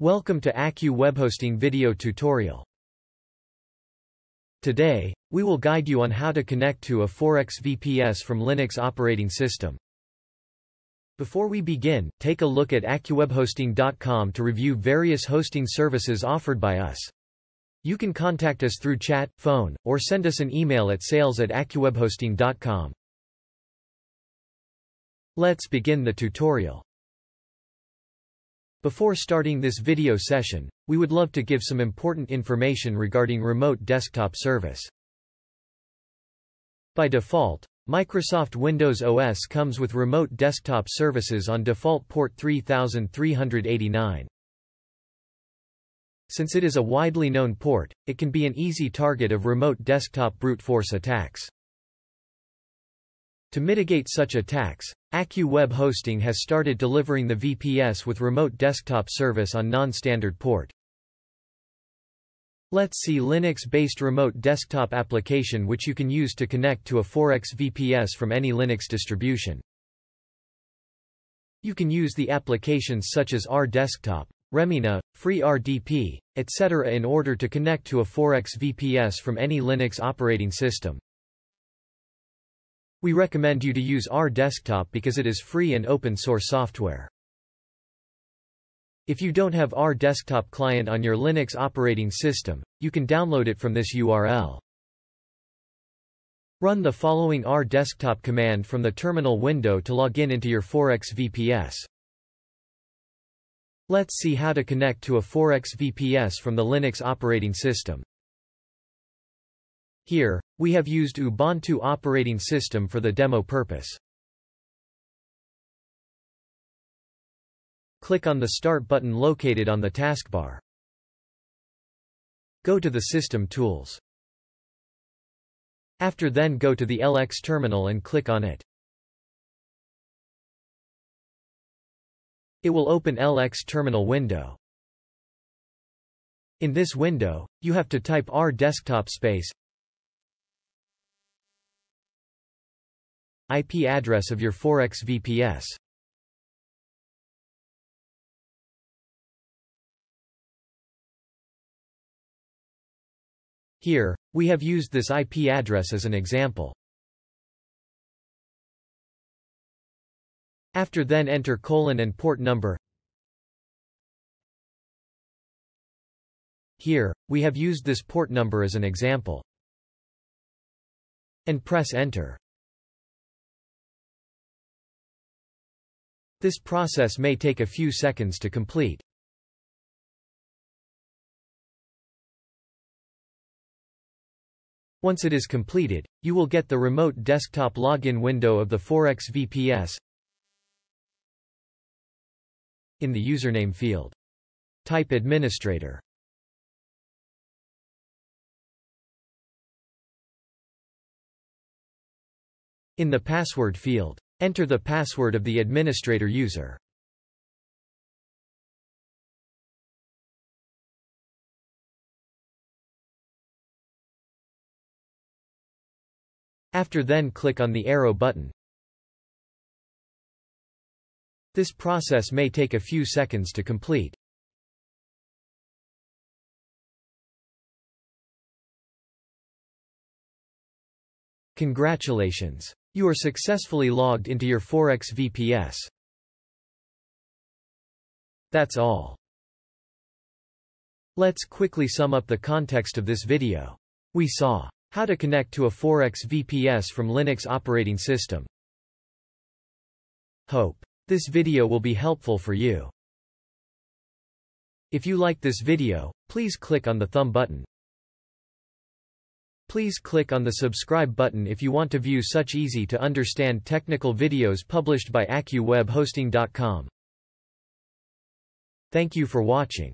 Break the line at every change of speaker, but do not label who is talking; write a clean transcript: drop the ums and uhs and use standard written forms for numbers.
Welcome to Accu Web Hosting video tutorial. Today, we will guide you on how to connect to a Forex VPS from Linux operating system. Before we begin, take a look at accuwebhosting.com to review various hosting services offered by us. You can contact us through chat, phone, or send us an email at sales@accuwebhosting.com. Let's begin the tutorial. Before starting this video session, we would love to give some important information regarding remote desktop service. By default, Microsoft Windows OS comes with remote desktop services on default port 3389. Since it is a widely known port, it can be an easy target of remote desktop brute force attacks. To mitigate such attacks, Accu Web Hosting has started delivering the VPS with remote desktop service on non-standard port. Let's see Linux-based remote desktop application which you can use to connect to a Forex VPS from any Linux distribution. You can use the applications such as RDesktop, Remina, FreeRDP, etc. in order to connect to a Forex VPS from any Linux operating system. We recommend you to use RDesktop because it is free and open source software. If you don't have RDesktop client on your Linux operating system, you can download it from this URL. Run the following RDesktop command from the terminal window to log in into your Forex VPS. Let's see how to connect to a Forex VPS from the Linux operating system. Here, we have used Ubuntu operating system for the demo purpose. Click on the Start button located on the taskbar. Go to the System Tools. After then go to the LX terminal and click on it. It will open LX terminal window. In this window, you have to type RDesktop space IP address of your Forex VPS. Here, we have used this IP address as an example. After then enter colon and port number. Here, we have used this port number as an example. And press enter. This process may take a few seconds to complete. Once it is completed, you will get the remote desktop login window of the Forex VPS. In the username field, type administrator. In the password field, enter the password of the administrator user. After then click on the arrow button. This process may take a few seconds to complete. Congratulations! You are successfully logged into your Forex VPS. That's all. Let's quickly sum up the context of this video. We saw how to connect to a Forex VPS from Linux operating system. Hope this video will be helpful for you. If you like this video, please click on the thumb button. Please click on the subscribe button if you want to view such easy to understand technical videos published by accuwebhosting.com. Thank you for watching.